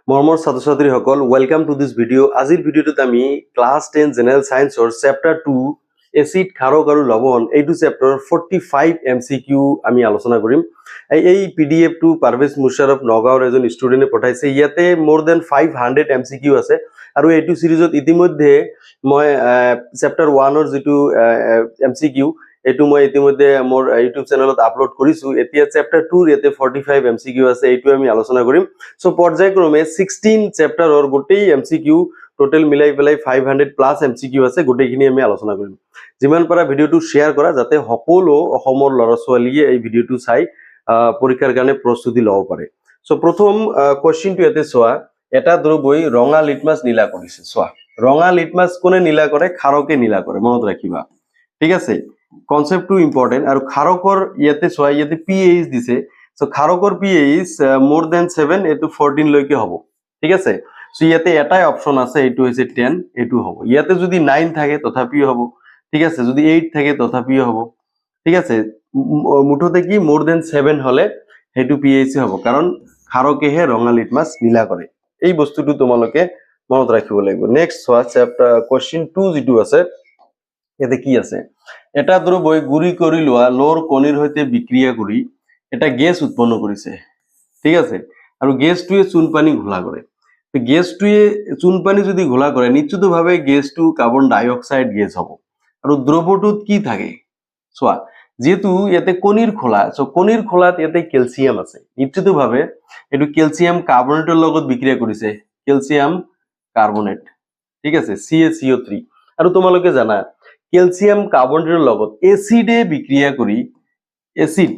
মৰমৰ ছাত্ৰ ছাত্ৰীসকল ওয়েলকাম টু দিস ভিডিও। আজিৰ ভিডিওটোত আমি ক্লাছ 10 জেনাৰেল সায়েন্সৰ চেপ্টাৰ 2 এসিড ক্ষাৰক আৰু লৱণ এইটো চেপ্টাৰৰ 45 এমসিকিউ আমি আলোচনা কৰিম। এই পিডিএফ টো পাৰভেজ মুশাৰফ নগাঁৱৰ এজন ষ্টুডেণ্টে পঠাইছে। ইয়াতে মোৰ দেন 500 এমসিকিউ আছে আৰু এইটো সিৰিজত ইতিমধ্যে মই চেপ্টাৰ 1 ৰ যেটো এমসিকিউ এটো মই ইতিমধ্যে মোৰ ইউটিউব চেনেলত আপলোড কৰিছো। এতিয়া চেপ্টাৰ 2 ৰ ইয়াতে 45 এমসিকিউ আছে, এইটো আমি আলোচনা কৰিম। সো পৰ্যায়ক্ৰমে 16 চেপ্টাৰৰ গোটেই এমসিকিউ টোটাল মিলাই পেলাই 500 প্লাস এমসিকিউ আছে, গোটেইখিনি আমি আলোচনা কৰিম। যিমান পাৰা ভিডিওটো শেয়াৰ কৰা যাতে সকলো অসমৰ ল'ৰা ছোৱালীয়ে এই ভিডিওটো চাই পৰীক্ষাৰ কাৰণে প্ৰস্তুতি ল'ব পাৰে। সো প্ৰথম কোৱেশ্চনটো ইয়াতে চোৱা, এটা দ্ৰৱই ৰঙা লিটমাছ নীলা কৰিছে। চোৱা, ৰঙা লিটমাছ কোনে নীলা কৰে? ক্ষাৰকে নীলা কৰে, মনত ৰাখিবা। ঠিক আছে, কনসেপ্টটো ইম্পৰ্টেন্ট। আৰু ক্ষাৰকৰ ইয়াতে চোৱা, ইয়াতে পিএইচ দিছে। সো ক্ষাৰকৰ পিএইচ মোর দেন 7 এটো 14 লৈকে হ'ব। ঠিক আছে, সো ইয়াতে এটাই অপশন আছে, এটো হৈছে 10, এটো হ'ব। ইয়াতে যদি 9 থাকে তথাপিও হ'ব। ঠিক আছে, যদি 8 থাকে তথাপিও হ'ব। ঠিক আছে, মুঠতে কি মোর দেন 7 হলে হেতু পিএইচ হ'ব, কারণ ক্ষাৰকেহে ৰঙা লিটমাছ নীলা কৰে। এই বস্তুটো তোমালোকে মনত ৰাখিব লাগিব। নেক্সট চোৱা, চেপ্টাৰ কোৱেশ্চন 2 যেটো আছে ইয়াতে কি আছে? এটা দ্ৰৱই গুৰি কৰি লোৱা লোৰ কণীৰ সৈতে বিক্ৰিয়া কৰি এটা গেছ উৎপন্ন কৰিছে। ঠিক আছে, আৰু গেছটোৱে চুন পানী ঘোলা কৰে। তো গেছটোৱে চুন পানী যদি ঘোলা কৰে নিশ্চিতভাৱে গেছটো কাৰ্বন ডাই অক্সাইড গেছ হ'ব। আৰু দ্ৰৱটোত কি থাকে? চোৱা, যেহেতু ইয়াতে কণীৰ খোলা, সো কণীৰ খোলাত ইয়াতে ক্যালসিয়াম আছে, নিশ্চিতভাৱে এটো ক্যালসিয়াম কাৰ্বনেটৰ লগত বিক্ৰিয়া কৰিছে, ক্যালসিয়াম কাৰ্বনেট। ঠিক আছে, CaCO3। আৰু তোমালোকে জানা ক্যালসিয়াম কাৰ্বনেটৰ লগত এসিডে বিক্ৰিয়া কৰি এসিড,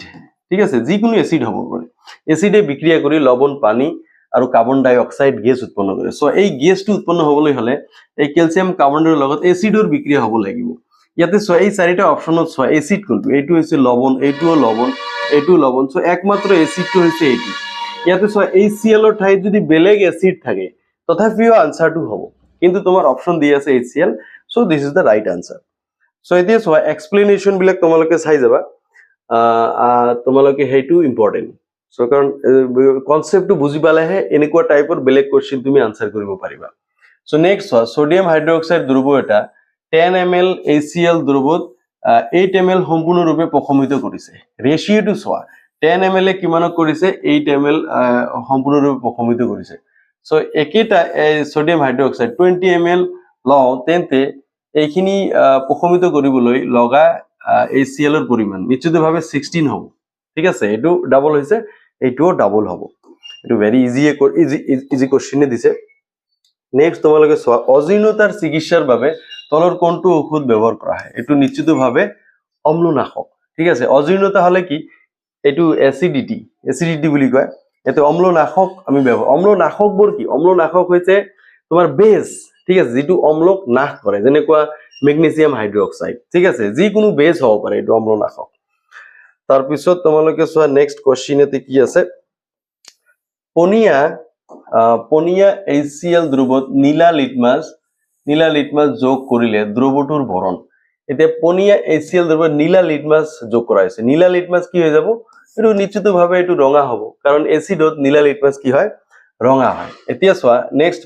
ঠিক আছে, যিকোনো এসিড হ'ব পাৰে, এসিডে বিক্ৰিয়া কৰি লৱণ পানী আৰু কাৰ্বন ডাই অক্সাইড গেছ উৎপন্ন কৰে। সো এই গেছটো উৎপন্ন হ'বলৈ হলে এই ক্যালসিয়াম কাৰ্বনেটৰ লগত এসিডৰ বিক্ৰিয়া হ'ব লাগিব। ইয়াতে চোৱা, এই চাৰিটা অপশনত চোৱা, এসিড কোনটো? এইটো হৈছে লৱণ, এইটোও লৱণ, এইটোও লৱণ। সো একমাত্ৰ এসিডটো হৈছে এইটো। ইয়াতে চোৱা, HCl ৰ ঠাইত যদি বেলেগ এসিড থাকে তথাপিও আনসাৰটো হ'ব, কিন্তু তোমাৰ অপশন দি আছে HCl। So this is the right answer. So এতিয়া চোৱা, এক্সপ্লেনেশন বিলাক তোমালোকে চাই যাবা, তোমালোকে হেইটো ইম্পৰ্টেন্ট। সো কাৰণ কনসেপ্টটো বুজি পালেহে এনেকুৱা টাইপৰ বেলেগ কোৱেশ্চন তুমি আনসাৰ কৰিব পাৰিবা। সো নেক্সট চোৱা, সোডিয়াম হাইড্ৰক্সাইড দ্ৰৱ এটা 10 ml HCl দ্ৰৱত 8 ml সম্পূৰ্ণৰূপে প্ৰশমিত কৰিছে। ৰেশিওটো চোৱা, 10 ml কিমানক কৰিছে? 8 ml সম্পূৰ্ণৰূপে প্ৰশমিত কৰিছে। সো একেটা সোডিয়াম হাইড্ৰক্সাইড 20 ml লওঁ, তেন্তে এইখিনি প্ৰশমিত কৰিবলৈ লগা HCl ৰ পৰিমাণ নিশ্চিতভাৱে 16 হ'ব। ঠিক আছে, এটো ডাবল হৈছে, এইটোও ডাবল হ'ব। এটো ভেরি ইজি কোৱেশ্চনে দিছে। নেক্সট তোমালোকে চোৱা, অজীৰ্ণতাৰ চিকিৎসাৰ বাবে তলৰ কোনটো ঔষধ ব্যৱহাৰ কৰা হয়? এটো নিশ্চিতভাৱে অম্লনাশক। ঠিক আছে, অজীৰ্ণতা হলে কি? এটো এসিডিটি বুলি কয়। এটো অম্লনাশক আমি ব্যৱহাৰ। অম্লনাশকবোৰ কি? অম্লনাশক হৈছে তোমাৰ বেজ, ঠিক আছে, যেটো অম্লক নাশ কৰে, যেনেকুৱা মেগনেছিয়াম হাইড্ৰক্সাইড। ঠিক আছে, যিকোনো বেজ হ'ব পাৰে এটো অম্লনাশক। তাৰপিছত তোমালোকে চোৱা, নেক্সট কোৱেশ্চন এতে কি আছে? পনীয়া HCl দ্ৰৱত নীলা লিটমাছ যোগ কৰিলে দ্ৰৱটোৰ বৰণ। এতিয়া পনীয়া HCl দ্ৰৱত নীলা লিটমাছ যোগ কৰা হৈছে। নীলা লিটমাছ কি হৈ যাব? এটো নিশ্চিতভাৱে এটো ৰঙা হ'ব, কাৰণ এসিডত নীলা লিটমাছ কি হয়? ৰঙা হয়। এতিয়া চোৱা, নেক্সট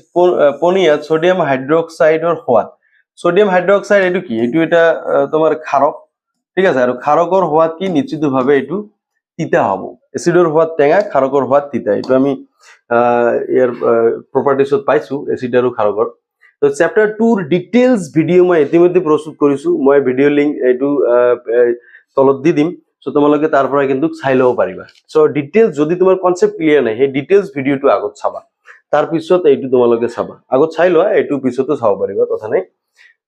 পনীয়াত সোডিয়াম হাইড্ৰক্সাইডৰ সোৱাদ। সোডিয়াম হাইড্ৰক্সাইড এটো কি? এটো এটা তোমাৰ ক্ষাৰক। ঠিক আছে, আৰু ক্ষাৰকৰ সোৱাদ কি? নিশ্চিতভাৱে এটো তিতা হ'ব। এসিডৰ সোৱাদ টেঙা, ক্ষাৰকৰ সোৱাদ তিতা। এটো আমি ইয়াৰ প্ৰপাৰ্টিছত পাইছো, এসিড আৰু ক্ষাৰকৰ। তো চেপ্টাৰ 2 ৰ ডিটেইলছ ভিডিও মই ইতিমধ্যে প্ৰস্তুত কৰিছো। মই ভিডিও লিংক এইটো তলত দি দিম। সো তোমালোকে তাৰ পৰা কিন্তু চাই ল'ব পাৰিবা। সো ডিটেইলছ যদি তোমাৰ কনসেপ্ট ক্লিয়াৰ নাই, সেই ডিটেইলছ ভিডিওটো আগত চাবা, তাৰ পিছত এইটো তোমালোকে চাবা। আগত চাই লোৱা, এইটো পিছতো চাব পাৰিবা, কথা নাই।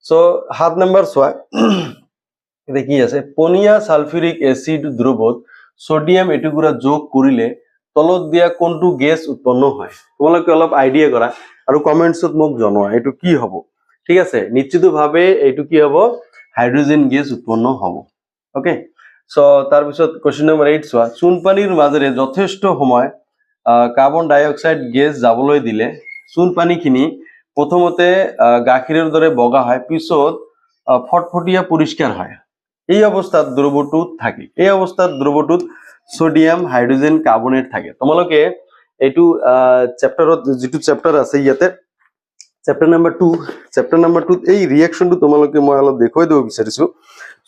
সো 7 নম্বৰ চোৱা, এটা কি আছে? পনীয়া সালফিউৰিক এসিড দ্ৰৱত সোডিয়াম এটুকুৰা যোগ কৰিলে তলত দিয়া কোনটো গেছ উৎপন্ন হয়? তোমালোকে অলপ আইডিয়া কৰা আৰু কমেন্টছত মোক জনোৱা এটো কি হ'ব। ঠিক আছে, নিশ্চিতভাৱে এটো কি হ'ব? হাইড্ৰোজেন গেছ উৎপন্ন হ'ব। ওকে, সো তাৰপিছত কোৱেশ্চন নম্বৰ 8 চোৱা, চুন পানীৰ মাজেৰে যথেষ্ট সময় কাৰ্বন ডাই অক্সাইড গেছ যাবলৈ দিলে চুন পানীখিনি প্ৰথমতে গাখীৰৰ দৰে বগা হয়, পিছত ফটফটিয়া পৰিষ্কাৰ হয়। এই অৱস্থাত দ্ৰৱটোত থাকে, এই অৱস্থাত দ্ৰৱটোত সোডিয়াম হাইড্ৰোজেন কাৰ্বনেট থাকে। তোমালোকে এইটো চেপ্টাৰত যেটো চেপ্টাৰ আছে ইয়াতে চেপ্টাৰ নাম্বাৰ 2 এই ৰিএকচনটো তোমালোকে মই অলপ দেখুৱাই দিব বিচাৰিছো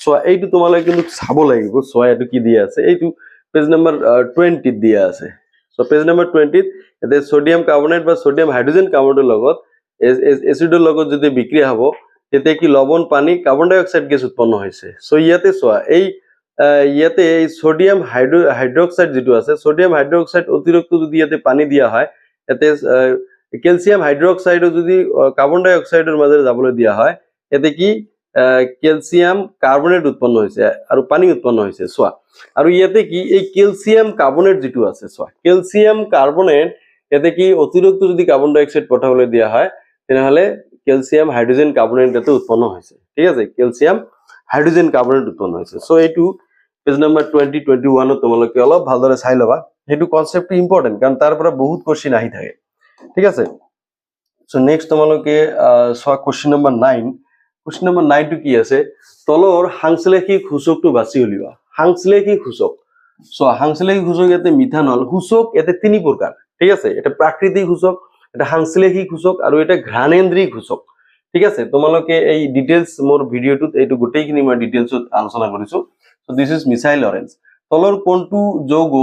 সো এইটো তোমালোকে কিন্তু চাব লাগিব সো এইটো কি দিয়া আছে এইটো পেজ নাম্বাৰ 20 দিয়া আছে সো পেজ নাম্বাৰ 20 এতে সোডিয়াম কাৰ্বনেট বা সোডিয়াম হাইড্ৰোজেন কাৰ্বনেটৰ লগত এসিডৰ লগত যদি বিক্ৰিয়া হ'ব তেতে কি লবণ পানী কাৰ্বন ডাই অক্সাইড গেছ উৎপন্ন হৈছে সো ইয়াতে সোয়া এই ইয়াতে এই সোডিয়াম হাইড্রোক্সাইড যেটো আছে সোডিয়াম হাইড্রোক্সাইড অতিরিক্ত যদি ইয়াতে পানী দিয়া হয় এতে ক্যালসিয়াম হাইড্রোক্সাইডও যদি কার্বন ডাই অক্সাইডের মাঝে যাবলৈ দিয়া হয় এতে কি ক্যালসিয়াম কার্বনেট উৎপন্ন হৈছে আৰু পানী উৎপন্ন হৈছে সোয়া আৰু ইয়াতে কি এই ক্যালসিয়াম কার্বনেট যেটো আছে সোয়া ক্যালসিয়াম কার্বনেট এতে কি অতিরিক্ত যদি কার্বন ডাই অক্সাইড পঠাবলৈ দিয়া হয় তেনেহলে ক্যালসিয়াম হাইড্রোজেন কার্বনেট এতে উৎপন্ন হৈছে ঠিক আছে ক্যালসিয়াম হাইড্রোজেন কার্বনেট উৎপন্ন হৈছে সো এইটো পেজ নাম্বার 2021 তোমালোকে অলপ ভালদৰে চাই লবা হেতু কনসেপ্ট ইম্পৰ্টেন্ট কাৰণ তাৰ পৰা বহুত কোশ্চেন আহি থাকে ঠিক আছে সো নেক্সট তোমালোকে সোয়া question number 9 question number 9 two কি আছে তলৰ হাংসলেখী সূচকটো বাছি উলিওৱা হাংসলেখী সূচক সো হাংসলেখী সূচক এতে মিথানল সূচক এতে তিনি প্ৰকাৰ ঠিক আছে এটা প্ৰাকৃতিক সূচক এটা হাংসলেখী সূচক আৰু এটা ঘ্ৰাণেন্দ্ৰিক সূচক ঠিক আছে তোমালোকে এই ডিটেইলস মোৰ ভিডিওটোত এইটো গোটেইখিনি মই ডিটেইলছত আলোচনা কৰিছো so this is methyl orange তলৰ কোনটো যৌগ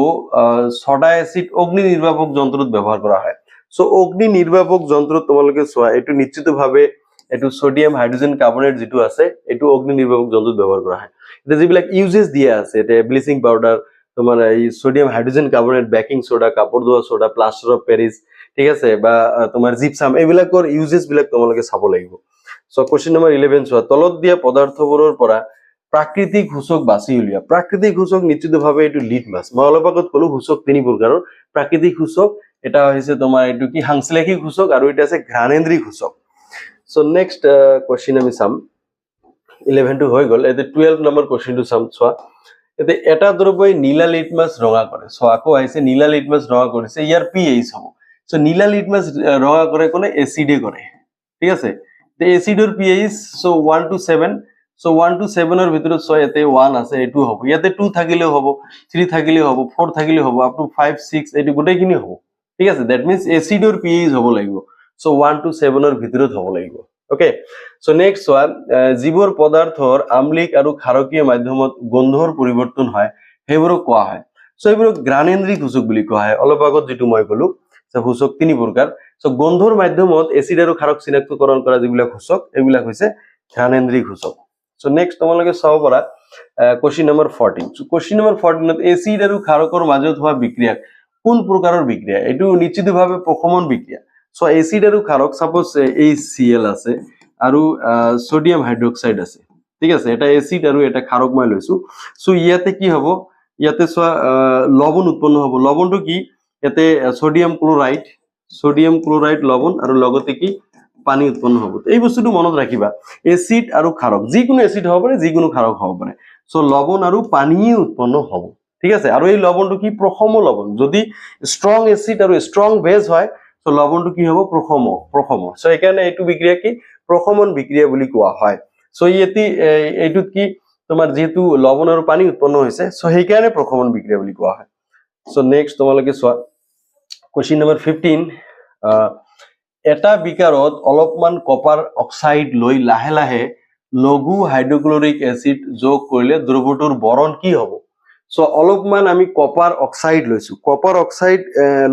সোডা এসিড অগ্নি নিৰ্বাপক যন্ত্ৰত ব্যৱহাৰ কৰা হয় সো অগ্নি নিৰ্বাপক যন্ত্ৰত তোমালোকে সোয়া এটো নিশ্চিতভাৱে এটো সোডিয়াম হাইড্ৰোজেন কাৰ্বনেট যেটো আছে এটো অগ্নি নিৰ্বাপক যন্ত্ৰত ব্যৱহাৰ কৰা হয় এটা যিবিলাক ইউজেস দিয়া আছে এটা ব্লিচিং পাউডাৰ তোমাৰ এই sodium hydrogen carbonate baking soda কাপড় ধোৱা সোডা প্লাস্টাৰ অফ প্যাৰিস ঠিক আছে বা তোমাৰ জিপসাম এইবিলাকৰ ইউজেস বিলাক তোমালোকে চাব লাগিব সো কোশ্চেন নাম্বাৰ 11 সোয়া তলত দিয়া পদাৰ্থবোৰৰ পৰা প্ৰাকৃতিক সূচক বাছি উলিয়া প্ৰাকৃতিক সূচক নিশ্চিতভাৱে এটো লিটমাস মই অলপ আগত কলো সূচক তিনি প্ৰকাৰৰ প্ৰাকৃতিক সূচক এটা হৈছে তোমাৰ এটো কি হাংসলেখী সূচক আৰু এটা আছে ঘ্ৰাণেন্দ্ৰিক সূচক সো নেক্সট কোশ্চেন আমি চাম 11 টু হৈ গল এতে 12 নম্বৰ কোশ্চেনটো চাম সোয়া এতে এটা দ্ৰব্যই নীলা লিটমাস ৰঙা কৰে সো আকৌ আহিছে নীলা লিটমাস ৰঙা কৰিছে ইয়াৰ পিএইচ হ'ব সো নীলা লিটমাস ৰঙা কৰে কোনে এসিডে কৰে ঠিক আছে তে এসিডৰ pH so 1 to 7 so 1 to 7 এৰ ভিতৰত সো এতে 1 আছে এ 2 হ'ব ইয়াতে 2 থাকিলেও হ'ব 3 থাকিলেও হ'ব 4 থাকিলেও হ'ব আপ টু 5 6 এটো গোটেইখিনি হ'ব ঠিক আছে দ্যাট মিন্স এসিডৰ পিএইচ হ'ব লাগিব সো 1 to 7 এৰ ভিতৰত হ'ব লাগিব ওকে সো নেক্সট ওয়ান জীৱৰ পদাৰ্থৰ আম্লিক আৰু ক্ষাৰকীয় মাধ্যমত গন্ধৰ পৰিৱৰ্তন হয় হেবোৰক কোৱা হয় সো হেবোৰক ঘ্ৰাণেন্দ্ৰিক সূচক বুলি কোৱা হয় অলপ আগত যেটো মই কলো সো সূচক তিনি প্ৰকাৰ সো গন্ধৰ মাধ্যমত এসিড আৰু ক্ষাৰক চিনাক্তকৰণ কৰা যিবিলাক সূচক এইবিলাক হৈছে ঘ্ৰাণেন্দ্ৰিক সূচক সো নেক্সট তোমালোকে চাব পাৰা question number 14 so question number 14 ত এসিড আৰু ক্ষাৰকৰ মাজত হোৱা বিক্ৰিয়া কোন প্ৰকাৰৰ বিক্ৰিয়া এটো নিশ্চিতভাৱে প্ৰশমন বিক্ৰিয়া সো এসিড আৰু ক্ষাৰক সাপোজ HCl আছে আৰু সোডিয়াম হাইড্ৰোক্সাইড আছে ঠিক আছে এটা এসিড আৰু এটা ক্ষাৰক মই লৈছো সো ইয়াতে কি হ'ব ইয়াতে লবণ উৎপন্ন হ'ব লবণটো কি ইয়াতে সোডিয়াম ক্লোরাইড লবণ আৰু লগতে কি পানী উৎপন্ন হ'ব এই বস্তুটো মনত ৰাখিবা এসিড আৰু ক্ষাৰক যিকোনো এসিড হ'ব পাৰে যিকোনো ক্ষাৰক হ'ব পাৰে সো লবণ আৰু পানী উৎপন্ন হ'ব ঠিক আছে আৰু এই লবণটো কি প্ৰশম লবণ যদি স্ট্ৰং এসিড আৰু স্ট্ৰং বেজ হয় সো লবণটো কি হ'ব প্ৰশম সো এখানে এইটো বিক্ৰিয়া কি প্ৰশমন বিক্ৰিয়া বুলি কোৱা হয় সো এইটোত কি তোমাৰ যেহেতু লবণ আৰু পানী উৎপন্ন হৈছে সো সেইকাৰণে প্ৰশমন বিক্ৰিয়া বুলি কোৱা হয় সো নেক্সট তোমালোকে চোৱা কোশ্চেন নাম্বাৰ 15 এটা বিকাৰত অলপমান কপাৰ অক্সাইড লৈ লাহে লাহে লঘু হাইড্ৰোক্লোৰিক এসিড যোগ কৰিলে দ্ৰৱটোৰ বৰণ কি হ'ব সো অলপমান আমি কপাৰ অক্সাইড লৈছো কপাৰ অক্সাইড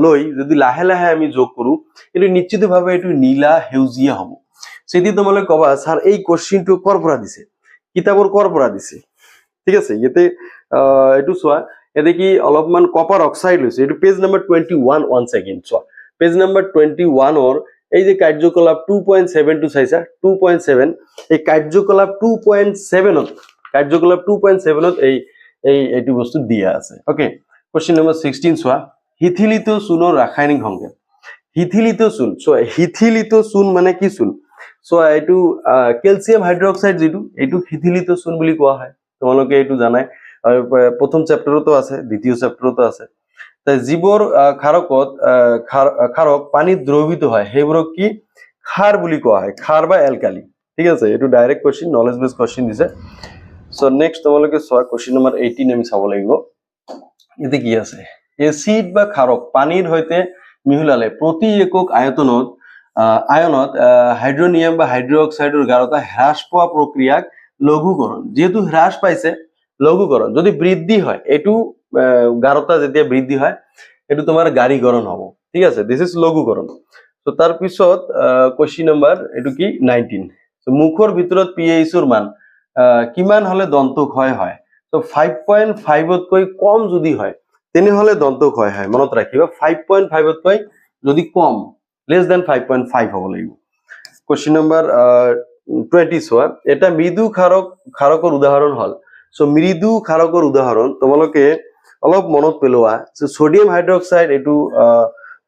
লৈ যদি লাহে লাহে আমি যোগ কৰো এটো নিশ্চিতভাৱে এটো নীলা হেউজিয়া হ'ব সেটি তোমালোকে কবা স্যাৰ এই কোশ্চেনটো কৰ পৰা দিছে কিতাপৰ কৰ পৰা দিছে ঠিক আছে ইয়াতে এটো চোৱা এতে কি অলপমান কপাৰ অক্সাইড লৈছে এটো পেজ নাম্বাৰ 21 ওয়ান সেকেন্ড চোৱা পেজ নাম্বাৰ 21 অৰ এই যে কাৰ্যকলাপ 2.7 টু চাইছা 2.7 এই কাৰ্যকলাপ 2.7 ত এইটো বস্তু দিয়া আছে ওকে কোশ্চেন নাম্বাৰ 16 চোৱা হিথিলিত চূনৰ ৰাসায়নিক সংকেত হিথিলিত চূন সো হিথিলিত চূন মানে কি চূন সো এইটো ক্যালসিয়াম হাইড্রোক্সাইড যেটো এইটো হিথিলিত চূন বুলি কোৱা হয় তোমালোকে এইটো জানাই প্ৰথম চেপ্টাৰতো আছে দ্বিতীয় চেপ্টাৰতো আছে তাই জীৱৰ ক্ষাৰক পানীত দ্ৰৱিত হয় হেবোৰক কি ক্ষাৰ বুলি কোৱা হয় ক্ষাৰ বা এলকালি ঠিক আছে এইটো direct question knowledge base question দিছে সো নেক্সট তোমালোকে সোয়া কোশ্চেন নাম্বার 18 আমি চাব লাগিব এতে কি আছে এসিড বা ক্ষাৰক পানীৰ হৈতে মিহলালে প্ৰতি একক আয়তনত হাইড্ৰোনিয়াম বা হাইড্ৰোক্সাইডৰ গাঢ়তা হ্ৰাস পোৱা প্ৰক্ৰিয়াক লঘুকৰণ যেহেতু হ্ৰাস পাইছে লঘুকৰণ যদি বৃদ্ধি হয় এটু গাঢ়তা যেতিয়া বৃদ্ধি হয় এটু তোমাৰ গাঢ়ীকৰণ হ'ব ঠিক আছে দিস ইজ লঘুকৰণ তো তাৰ পিছত কোৱেশ্চন নম্বৰ এটু কি 19 তো মুখৰ ভিতৰত pH ৰ মান কিমান হলে দন্তক্ষয় হয় তো 5.5 তকৈ কম যদি হয় তেনেহলে দন্তক্ষয় হয় মনত ৰাখিবা 5.5 তকৈ যদি কম less than 5.5 হ'ব লাগিব কোৱেশ্চন নম্বৰ 20 সোয়া এটা মৃদু ক্ষাৰকৰ উদাহৰণ হল সো মৃদু ক্ষাৰকৰ উদাহৰণ তোমালোকে অলপ মনত পেলোৱা সো সোডিয়াম হাইড্ৰক্সাইড এটু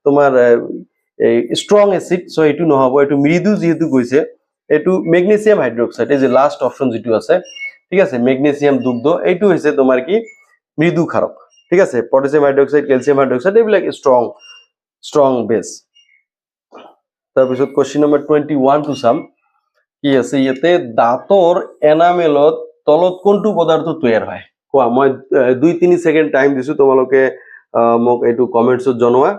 তোমাৰ স্ট্ৰং এসিড সো এটু নহব এটু মৃদু যেহেতু কৈছে এটু ম্যাগনেসিয়াম হাইড্রক্সাইড এই যে লাস্ট অপশন যেটু আছে ঠিক আছে ম্যাগনেসিয়াম দুগ্ধ এইটু হৈছে তোমাৰ কি মৃদু ক্ষাৰক ঠিক আছে পটাসিয়াম হাইড্ৰক্সাইড ক্যালসিয়াম হাইড্ৰক্সাইড এইবিলাক স্ট্ৰং বেস তাৰপিছত কোৱেশ্চন নম্বৰ 21 টু সাম কি আছে ইয়াতে দাঁতৰ এনামেলত তলত কোনটো পদাৰ্থ তৈয়াৰ হয় কোৱা মই 2-3 সেকেন্ড টাইম দিছো তোমালোকে মোক এইটো কমেন্টছত জনোৱা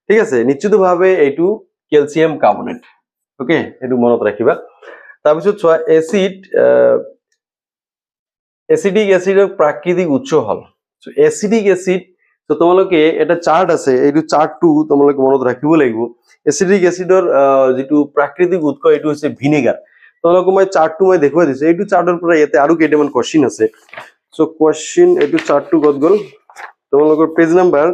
ঠিক আছে নিশ্চিতভাৱে এইটো ক্যালসিয়াম কাৰ্বনেট ওকে এইটো মনত ৰাখিবা তাৰপিছত চোৱা এসিডিক এসিডৰ প্ৰাকৃতিক উৎস হল সো এসিডিক এসিড তো তোমালোকে এটা চাৰ্ট আছে এইটো চাৰ্টটো তোমালোকে মনত ৰাখিব লাগিব এসিডিক এসিডৰ যেটো প্ৰাকৃতিক উৎস এইটো হৈছে ভিনেগাৰ তোমালোকে মই চাৰ্টটো মই দেখুৱাই দিছো এইটো চাৰ্টৰ পৰা ইয়াতে আৰু কেইটামান কোৱেশ্চন আছে সো কোৱেশ্চন এইটো চাৰ্টটো গত গল তোমালোকৰ পেজ নাম্বাৰ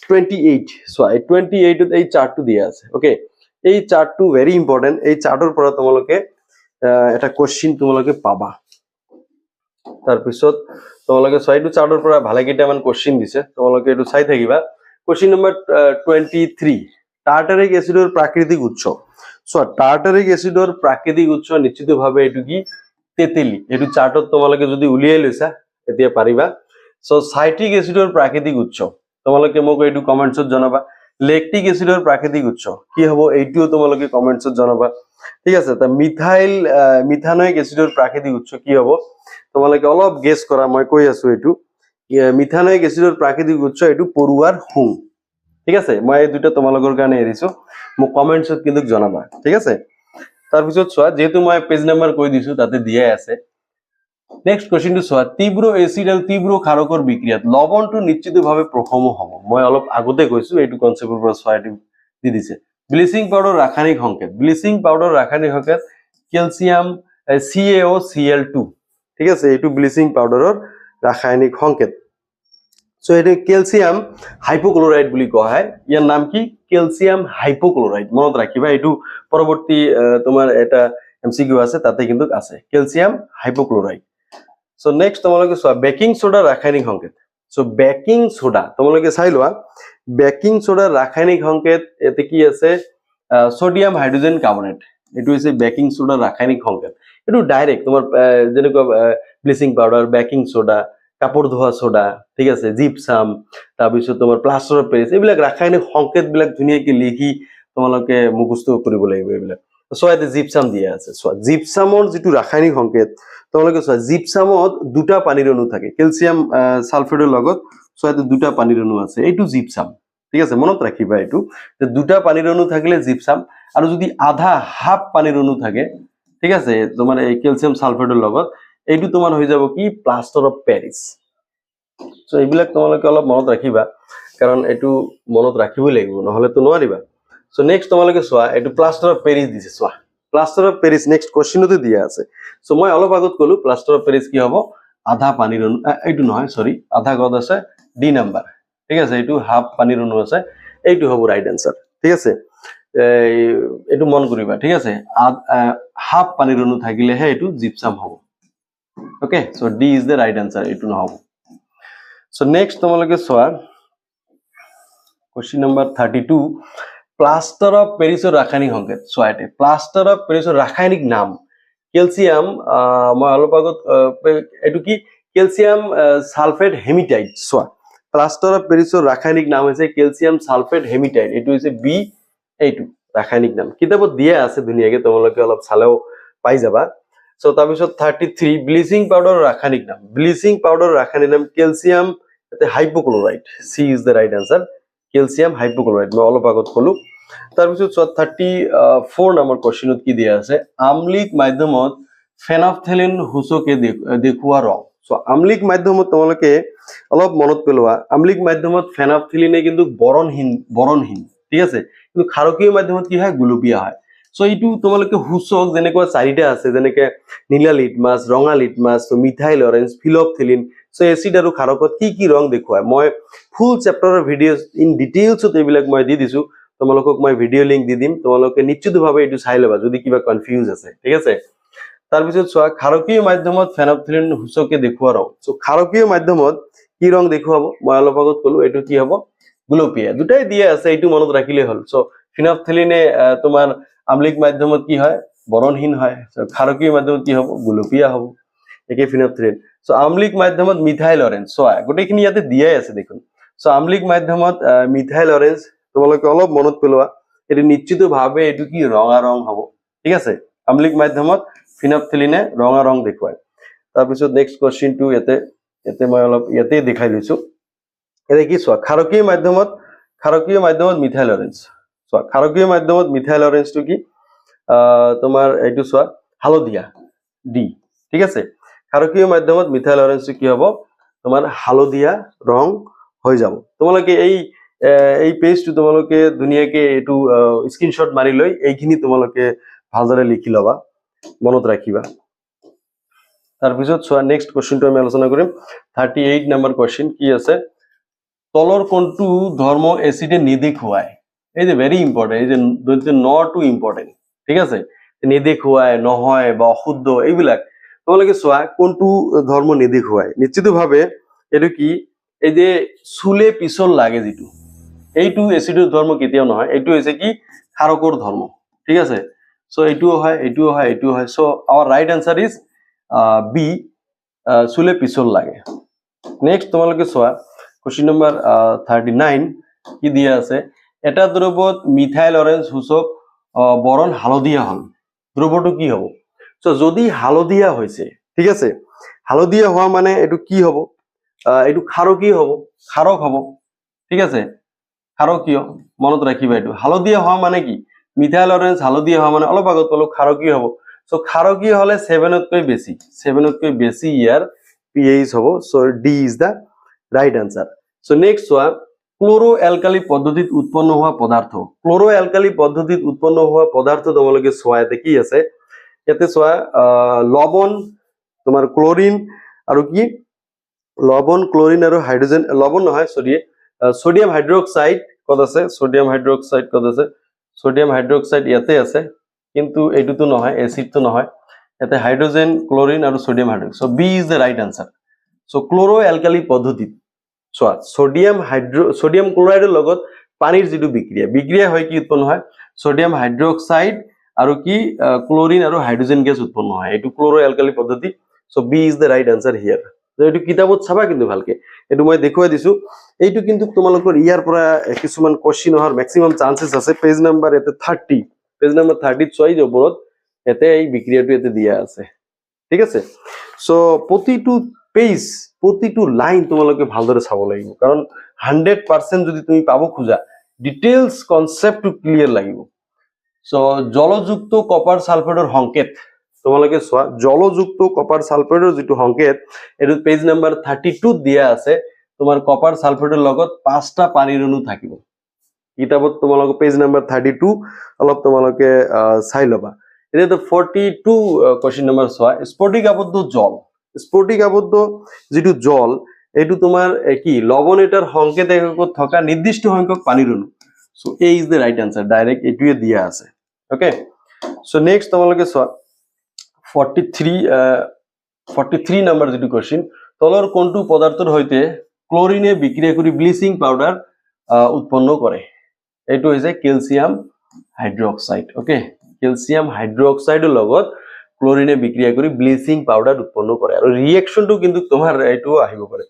28 সো 28 ত এই চাৰ্টটো দিয়া আছে ওকে এই চাৰ্টটো ভেৰি ইম্পৰ্টেন্ট এই চাৰ্টৰ পৰা তোমালোকে এটা কোৱেশ্চন তোমালোকে পাবা তাৰ পিছত তোমালোকে ছয়টো চাৰ্টৰ পৰা ভালে কেইটামান কোৱেশ্চন দিছে তোমালোকে এটো চাই থাকিবা কোৱেশ্চন নম্বৰ 23 টাৰ্টাৰিক এসিডৰ প্ৰাকৃতিক উৎস সো টাৰ্টাৰিক এসিডৰ প্ৰাকৃতিক উৎস নিশ্চিতভাৱে এটু কি তেতেলি এটু চাৰ্টত তোমালোকে যদি উলিয়াই লৈছা এতিয়া পাৰিবা সো সাইট্ৰিক এসিডৰ প্ৰাকৃতিক উৎস তোমালোকে মোক এইটো কমেন্টছত জনাবা ল্যাকটিক এসিডৰ প্ৰাকৃতিক উৎস কি হ'ব এইটো তোমালোকে কমেন্টছত জনাবা ঠিক আছে তা মিথানোইক এসিডৰ প্ৰাকৃতিক উৎস কি হ'ব তোমালোকে অলপ গেস কৰা মই কৈ আছো এইটো মিথানোইক এসিডৰ প্ৰাকৃতিক উৎস এইটো পৰুৱাৰ হুং ঠিক আছে মই এই দুটা তোমালোকৰ কাৰণে এৰিছো মোক কমেন্টছত কিন্তু জনাবা ঠিক আছে তাৰ পিছত চোৱা যেহেতু মই পেজ নাম্বাৰ কৈ দিছো তাতে দিয়াই আছে নেক্সট কোৱেশ্চন টু চোৱা তীব্ৰ এসিড আৰু তীব্ৰ ক্ষাৰকৰ বিক্ৰিয়াত লৱণটো নিশ্চিতভাৱে প্ৰসম হ'ব মই অলপ আগতে কৈছো এইটো কনসেপ্টৰ পৰা চোৱাটো দি দিছে ব্লিচিং পাউডাৰ ৰাসায়নিক সংকেত ক্যালসিয়াম CaOCl2 ঠিক আছে এইটো ব্লিচিং পাউডাৰৰ ৰাসায়নিক সংকেত সো এটা ক্যালসিয়াম হাইপোক্লোৰাইড বুলি কোৱা হয় ইয়াৰ নাম কি ক্যালসিয়াম হাইপোক্লোৰাইড মনত ৰাখিবা এইটো পৰৱৰ্তী তোমাৰ এটা এমসিকিউ আছে তাতে কিন্তু আছে ক্যালসিয়াম হাইপোক্লোৰাইড সো নেক্সট তোমালোকে চোৱা বেকিং সোডা ৰাসায়নিক সংকেত সো বেকিং সোডা তোমালোকে চাই লোৱা বেকিং সোডা ৰাসায়নিক সংকেত এতে কি আছে সোডিয়াম হাইড্ৰোজেন কাৰ্বনেট এটো হৈছে বেকিং সোডা ৰাসায়নিক সংকেত এটো ডাইৰেক্ট তোমাৰ যেনেকুৱা ব্লিচিং পাউডাৰ বেকিং সোডা কাপড় ধোৱা সোডা ঠিক আছে জিপসাম তাৰপিছত তোমাৰ প্লাস্টাৰ অফ পেৰিছ এইবিলাক ৰাসায়নিক সংকেত বিলাক ধুনিয়াকৈ লিখি তোমালোকে মুখস্থ কৰিব লাগিব এইবিলাক সো এতে জিপসাম দিয়া আছে সো জিপসামৰ যেটো ৰাসায়নিক সংকেত তোমালোকে চোৱা জিপসামত দুটা পানীৰ অণু থাকে ক্যালসিয়াম সালফেটৰ লগত সো এতে দুটা পানীৰ অণু আছে এইটো জিপসাম ঠিক আছে মনত ৰাখিবা এইটো যে দুটা পানীৰ অণু থাকিলে জিপসাম আৰু যদি আধা হাফ পানীৰ অণু থাকে ঠিক আছে তোমাৰ এই ক্যালসিয়াম সালফেটৰ লগত এইটো তোমাৰ হৈ যাব কি প্লাস্টাৰ অফ পেৰিছ সো এইবিলাক তোমালোকে অলপ মনত ৰাখিবা কাৰণ এইটো মনত ৰাখিব লাগিব নহলে তো নোৱাৰিবা সো নেক্সট তোমালোকে চোৱা এইটো প্লাস্টাৰ অফ পেৰিছ দিছে চোৱা প্লাস্টাৰ অফ পেৰিছ নেক্সট কোৱেশ্চনতে দিয়া আছে সো মই অলপ আগত কলো প্লাস্টাৰ অফ পেৰিছ কি হ'ব আধা পানীৰ অণু এইটো নহয় সৰি আধা গদ আছে ডি নাম্বাৰ ঠিক আছে এইটো হাফ পানীৰ অণু আছে এইটো হ'ব ৰাইট আনসাৰ ঠিক আছে এইটো মন কৰিবা ঠিক আছে হাফ পানীৰ অণু থাকিলেহে এইটো জিপসাম হ'ব okay so D is the right answer এইটো নহব সো নেক্সট তোমালোকে চোৱা কোৱেশ্চন নম্বৰ 32 প্লাস্টাৰ অফ পেৰিছৰ ৰাসায়নিক সংকেত চোৱা এতে প্লাস্টাৰ অফ পেৰিছৰ ৰাসায়নিক নাম ক্যালসিয়াম মই অলপ আগত এটো কি ক্যালসিয়াম সালফেট হেমিটাইট চোৱা প্লাস্টাৰ অফ পেৰিছৰ ৰাসায়নিক নাম হৈছে ক্যালসিয়াম সালফেট হেমিটাইট এটো হৈছে বি এইটো ৰাসায়নিক নাম কিতাপত দিয়া আছে ধুনিয়াকৈ তোমালোকে অলপ চালেও পাই যাবা সো তাৰপিছত 33 ব্লিচিং পাউডাৰৰ ৰাসায়নিক নাম calcium hypochlorite C is the right answer calcium hypochlorite মই অলপ আগত ক'লো তাৰপিছত 34 নম্বৰ কোৱেশ্চনত কি দিয়া আছে আম্লিক মাধ্যমত ফেনাফথেলিন সূচকে দেখুওৱা ৰং সো আম্লিক মাধ্যমত তোমালোকে অলপ মনত পেলোৱা আম্লিক মাধ্যমত ফেনাফথেলিনে কিন্তু বৰণহীন ঠিক আছে কিন্তু ক্ষাৰকীয় মাধ্যমত কি হয় গুলপীয়া হয় সো এইটো তোমালোকে সূচক যেনেকুৱা চাৰিটা আছে যেনেকে নীলা লিটমাছ ৰঙা litmus methyl orange phenolphthalein so acid আৰু ক্ষাৰকত কি ৰং দেখুৱায় মই ফুল চেপ্টাৰৰ ভিডিঅ'ছ ইন ডিটেইলছত এইবিলাক মই দি দিছো তোমালোকক মই ভিডিঅ' লিংক দি দিম তোমালোকে নিশ্চিতভাৱে এইটো চাই ল'বা যদি কিবা কনফিউজ আছে ঠিক আছে তাৰপিছত চোৱা ক্ষাৰকীয় মাধ্যমত ফেনাফথেলিন সূচকে দেখুওৱা ৰং সো ক্ষাৰকীয় মাধ্যমত কি ৰং দেখুৱাব মই অলপ আগত ক'লো এইটো কি হ'ব গুলপীয়া দুটাই দিয়া আছে এইটো মনত ৰাখিলে হ'ল সো ফেনাফথেলিনে তোমাৰ আম্লিক মাধ্যমত কি হয় বৰণহীন হয় সো ক্ষাৰকীয় মাধ্যমত কি হ'ব গুলপীয়া হ'ব একে ফেনাফথেলিন সো আম্লিক মাধ্যমত মিথাইল অৰেঞ্জ চোৱা গোটেইখিনি ইয়াতে দিয়াই আছে দেখোন সো আম্লিক মাধ্যমত মিথাইল অৰেঞ্জ তোমালোকে অলপ মনত পেলোৱা এটো নিশ্চিতভাৱে এটো কি ৰঙা ৰং হ'ব ঠিক আছে আম্লিক মাধ্যমত ফেনাফথেলিনে ৰঙা ৰং দেখুৱায় তাৰপিছত নেক্সট কোৱেশ্চনটো ইয়াতে মই অলপ ইয়াতে দেখাই লৈছো এটা কি চোৱা ক্ষাৰকীয় মাধ্যমত মিথাইল অৰেঞ্জ চোৱা ক্ষাৰকীয় মাধ্যমত মিথাইল অৰেঞ্জটো কি তোমাৰ এইটো চোৱা হালধীয়া ডি ঠিক আছে ক্ষাৰকীয় মাধ্যমত মিথাইল অৰেঞ্জটো কি হ'ব তোমাৰ হালধীয়া ৰং হৈ যাব তোমালোকে এই পেজটো তোমালোকে ধুনীয়াকে এইটো স্ক্ৰিনশ্বট মাৰি লৈ এইখিনি তোমালোকে ভালদৰে লিখি ল'বা মনত ৰাখিবা তাৰপিছত চোৱা নেক্সট কোৱেশ্চনটো আমি আলোচনা কৰিম 38 নম্বৰ কোৱেশ্চন কি আছে তলৰ কোনটো ধৰ্ম এসিডে নেদেখুৱায় এই যে ভেৰি ইম্পৰ্টেন্ট এই যে নটু ইম্পৰ্টেন্ট ঠিক আছে নেদেখুৱায় নহয় বা অশুদ্ধ এইবিলাক তোমালোকে চোৱা কোনটো ধৰ্ম নেদেখুৱায় নিশ্চিতভাৱে এটো কি এই যে চুলে পিছল লাগে যেটো এইটো এসিডৰ ধৰ্ম কেতিয়াও নহয় এইটো হৈছে কি ক্ষাৰকৰ ধৰ্ম ঠিক আছে সো এইটোও হয় so our right answer is B চুলে পিছল লাগে নেক্সট তোমালোকে চোৱা কোশ্চেন নম্বৰ 39 কি দিয়া আছে এটা দ্ৰৱত মিথাইল অৰেঞ্জ সূচক বৰণ হালধীয়া হল দ্ৰৱটো কি হ'ব সো যদি হালধীয়া হৈছে ঠিক আছে হালধীয়া হোৱা মানে এটো কি হ'ব এটো ক্ষাৰকীয় হ'ব ক্ষাৰক হ'ব ঠিক আছে ক্ষাৰকীয় মনত ৰাখিবা এটো হালধীয়া হোৱা মানে কি মিথাইল অৰেঞ্জ হালধীয়া হোৱা মানে অলপ আগত ক'লো ক্ষাৰকীয় হ'ব সো ক্ষাৰকীয় হলে 7তকৈ বেছি ইয়াৰ pH হ'ব so D is the right answer so next চোৱা ক্লোৰো অ্যালকালি পদ্ধতিত উৎপন্ন হোৱা পদাৰ্থ তোমালোকে চোৱা এতে কি আছে ইয়াতে চোৱা লৱণ তোমাৰ ক্লোৰিন আৰু কি লৱণ ক্লোৰিন আৰু হাইড্ৰোজেন লৱণ নহয় সোডিয়াম হাইড্ৰক্সাইড কত আছে সোডিয়াম হাইড্ৰক্সাইড ইয়াতে আছে কিন্তু এইটোতো নহয় এসিডটো নহয় ইয়াতে হাইড্ৰোজেন ক্লোৰিন আৰু sodium hydroxide so B is the right answer so chloro alkali পদ্ধতিত চোৱা সোডিয়াম ক্লোৰাইডৰ লগত পানীৰ যেটো বিক্ৰিয়া হয় কি উৎপন্ন হয় সোডিয়াম হাইড্ৰক্সাইড আৰু কি ক্লোৰিন আৰু হাইড্ৰোজেন গেছ উৎপন্ন হয় এটো ক্লোৰো অ্যালকালি পদ্ধতি so B is the right answer here এইটো কিতাপত চাবা কিন্তু ভালকে এটো মই দেখুৱাই দিছো এইটো কিন্তু তোমালোকৰ ইয়াৰ পৰা কিছুমান কোশ্চেন হোৱাৰ ম্যাক্সিমাম চান্সেস আছে পেজ নাম্বাৰ এতে 30 চোৱাই যে ওপৰত এতে এই বিক্ৰিয়াটো এতে দিয়া আছে ঠিক আছে সো প্ৰতিটো লাইন তোমালোকে ভালদৰে চাব লাগিব কাৰণ 100% যদি তুমি পাব খোজা ডিটেইলস কনসেপ্টটো ক্লিয়াৰ লাগিব সো জলযুক্ত কপাৰ সালফেটৰ সংকেত তোমালোকে চোৱা জলযুক্ত কপাৰ সালফেটৰ যেটো সংকেত এটো পেজ নাম্বাৰ 32 দিয়া আছে তোমাৰ কপাৰ সালফেটৰ লগত 5টা পানীৰ অণু থাকিব কিতাপত তোমালোকে পেজ নাম্বাৰ 32 অলপ তোমালোকে চাই লবা এটা 42 কোশ্চেন নাম্বাৰ চোৱা স্ফটিক আবদ্ধ যেটো জল এটো তোমাৰ কি লৱণ এটাৰ সংকেত এককত থকা নিৰ্দিষ্ট সংখ্যক পানীৰ অণু so A is the right answer direct এটুয়ে দিয়া আছে ওকে সো নেক্সট তোমালোকে চোৱা 43 নাম্বাৰ যেটো কোশ্চেন তলৰ কোনটো পদাৰ্থৰ সৈতে ক্লোৰিনে বিক্ৰিয়া কৰি ব্লিচিং পাউডাৰ উৎপন্ন কৰে এটো হৈছে ক্যালসিয়াম হাইড্ৰক্সাইড ওকে ক্যালসিয়াম হাইড্ৰক্সাইডৰ লগত ক্লোৰিনে বিক্ৰিয়া কৰি ব্লিচিং পাউডাৰ উৎপন্ন কৰে আৰু ৰিঅ্যাকশনটো কিন্তু তোমাৰ এটো আহিব পাৰে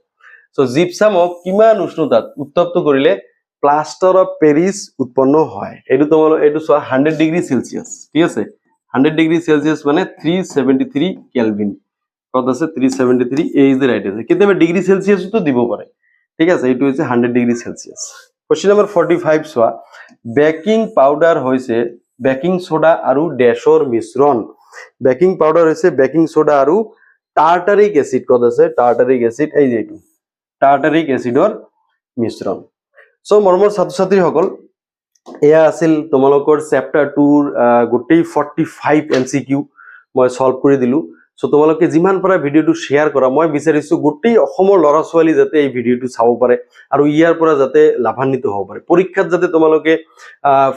সো জিপসামক কিমান উষ্ণতাত উত্তপ্ত কৰিলে প্লাস্টার অফ প্যারিস উৎপন্ন হয় এটো তোমার এটো 100 ডিগ্রি সেলসিয়াস ঠিক আছে 100 ডিগ্রি সেলসিয়াস মানে 373 কেলভিন কত আছে 373 এ ইজ দ্য রাইট আনসার কিন্তু ডিগ্রি সেলসিয়াস তো দিব পারে ঠিক আছে এটো হচ্ছে 100 ডিগ্রি সেলসিয়াস Question number 45 চোৱা বেকিং পাউডাৰ হৈছে বেকিং সোডা আৰু ডেছৰ মিশ্ৰণ বেকিং পাউডাৰ হৈছে বেকিং সোডা আৰু টাৰ্টাৰিক এসিড কত আছে টাৰ্টাৰিক এসিড এই যে টাৰ্টাৰিক এসিডৰ মিশ্ৰণ সো মৰমৰ ছাত্ৰ ছাত্ৰীসকল এয়া আছিল তোমালোকৰ চেপ্টাৰ 2 ৰ গোটেই 45 এমসিকিউ মই সলভ কৰি দিলো সো তোমালোকে যিমান পৰা ভিডিওটো শেয়াৰ কৰা মই বিচাৰিছো গোটেই অসমৰ লৰা ছোৱালী যাতে এই ভিডিওটো চাব পাৰে আৰু ইয়াৰ পৰা যাতে লাভান্বিত হ'ব পাৰে পৰীক্ষাত যাতে তোমালোকে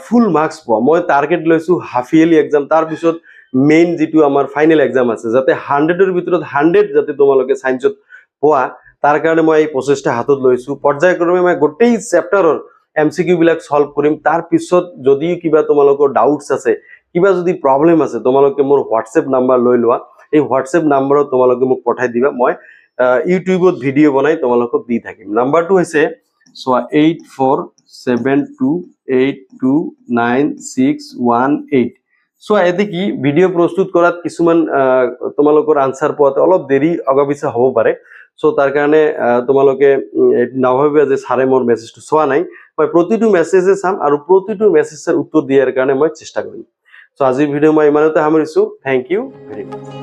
ফুল মাৰ্কস পোৱা মই টাৰ্গেট লৈছো হাফ ইয়াৰলি এক্সাম তাৰ পিছত মেইন যেটো আমাৰ ফাইনেল এক্সাম আছে যাতে 100 ৰ ভিতৰত 100 যাতে তোমালোকে সায়েন্সত পোৱা তাৰ কাৰণে মই এই প্ৰচেষ্টা হাতত লৈছো পৰ্যায়ক্ৰমে মই গোটেই চেপ্টাৰৰ এমসিকিউ বিলাক সলভ কৰিম তাৰ পিছত যদি কিবা তোমালোকৰ ডাউটস আছে কিবা যদি প্ৰবলেম আছে তোমালোকে মোৰ WhatsApp নাম্বাৰ লৈ লোৱা এই WhatsApp নম্বৰত তোমালোকে মোক পঠাই দিবা মই ইউটিউবত ভিডিও বনাই তোমালোকক দি থাকিম নাম্বাৰটো হৈছে সো 8472829618 সো এতে কি ভিডিও প্ৰস্তুত কৰাত কিছুমান তোমালোকৰ আনসাৰ পোৱাতে অলপ দেৰি অগাবিছা হ'ব পাৰে সো তাৰ কাৰণে তোমালোকে নাভাবিবা যে সাৰে মোৰ মেছেজটো চোৱা নাই মই প্ৰতিটো মেছেজে চাম আৰু প্ৰতিটো মেছেজৰ উত্তৰ দিয়াৰ কাৰণে মই চেষ্টা কৰিম সো আজিৰ ভিডিও মই ইমানতে সামৰিছো থ্যাংক ইউ ভেৰি মাচ